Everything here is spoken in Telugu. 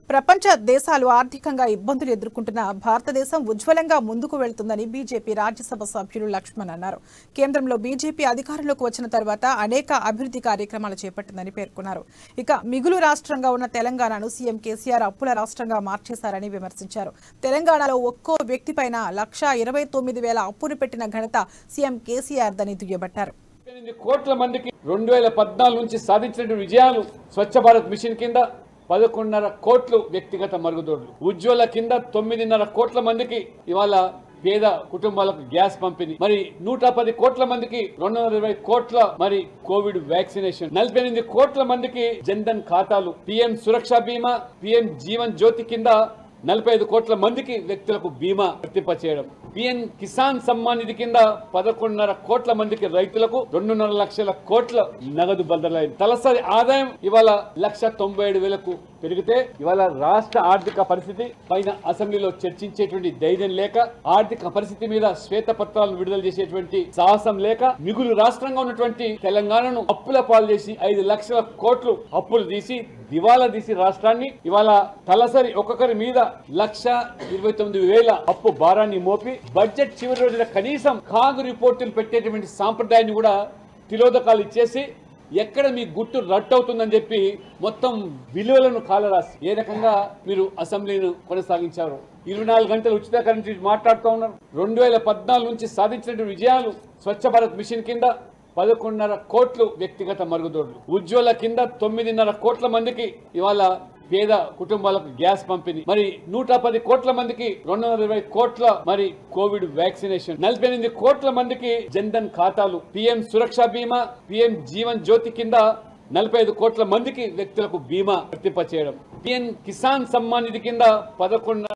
ప్రపంచ దేశాలు ఆర్థికంగా ఇబ్బందులు ఎదుర్కొంటున్న భారతదేశం ఉజ్వలంగా ముందుకు వెళ్తుందని బీజేపీ రాజ్యసభ సభ్యులు లక్ష్మణ్ అన్నారు. కేంద్రంలో బీజేపీ అధికారంలోకి వచ్చిన తర్వాత అనేక అభివృద్ధి కార్యక్రమాలు చేపట్టిందని పేర్కొన్నారు. ఇక మిగులు రాష్ట్రంగా ఉన్న తెలంగాణను సీఎం కేసీఆర్ అప్పుల రాష్ట్రంగా మార్చేశారని విమర్శించారు. తెలంగాణలో ఒక్కో వ్యక్తిపైన 1,29,000 అప్పులు పెట్టిన ఘనత సీఎం కేసీఆర్ దని దుయ్యబట్టారు. కోట్ల మందికి 2014 నుంచి సాధించిన విజయాలు స్వచ్ఛ భారత్ మిషన్ కింద 11.5 కోట్లు వ్యక్తిగత మరుగుదొడ్లు, ఉజ్వల కింద 9.5 కోట్ల మందికి ఇవాళ పేద కుటుంబాలకు గ్యాస్ పంపిణీ, మరి 110 కోట్ల మందికి 220 కోట్ల మరి కోవిడ్ వ్యాక్సినేషన్, 48 కోట్ల మందికి జన్ధన్ ఖాతాలు, పీఎం సురక్ష బీమా, పీఎం జీవన్ జ్యోతి కింద 45 కోట్ల మందికి వ్యక్తులకు బీమా వర్తింపచేయడం, పీఎం కిసాన్ సమ్మాన్ నిధి కింద 11.5 కోట్ల మందికి రైతులకు 2.5 లక్షల కోట్ల నగదు బదిలీ. తలసరి ఆదాయం ఇవాళ 1,97,000కు పెరిగితే ఇవాళ రాష్ట్ర ఆర్థిక పరిస్థితి పైన అసెంబ్లీలో చర్చించేటువంటి ధైర్యం లేక, ఆర్థిక పరిస్థితి మీద శ్వేతపత్రాలను విడుదల చేసేటువంటి సాహసం లేక, మిగులు రాష్ట్రంగా ఉన్నటువంటి తెలంగాణను అప్పుల పాలు చేసి 5 లక్షల కోట్లు అప్పులు తీసి దివాలా తీసి రాష్ట్రాన్ని ఇవాళ తలసరి ఒక్కొక్కరి మీద 1,29,000 అప్పు భారాన్ని మోపి బడ్జెట్ చివరి రోజున కనీసం కాగు రిపోర్టులు పెట్టేటువంటి సాంప్రదాయాన్ని కూడా తిలోదకాలు ఇచ్చేసి ఎక్కడ మీ గుట్టు రట్టు అవుతుందని చెప్పి మొత్తం విలువలను కాలరాసి ఏ రకంగా మీరు అసెంబ్లీని కొనసాగించారు. 24 గంటలు ఉచిత కరెంటు మాట్లాడుతూ ఉన్నారు. 2014 నుంచి సాధించిన విజయాలు స్వచ్ఛ భారత్ మిషన్ కింద 11.5 కోట్లు వ్యక్తిగత మరుగుదొడ్లు, ఉజ్వల కింద 9.5 కోట్ల మందికి ఇవాళ పేద కుటుంబాలకు గ్యాస్ పంపిణీ, మరి 110 కోట్ల మందికి 220 కోట్ల మరి కోవిడ్ వ్యాక్సినేషన్, 48 కోట్ల మందికి జన్ధన్ ఖాతాలు, పీఎం సురక్ష బీమా, పీఎం జీవన్ జ్యోతి కింద 45 కోట్ల మందికి వ్యక్తులకు బీమా వర్తింపచేయడం, పీఎం కిసాన్ సమ్మాన్ నిధి కింద 11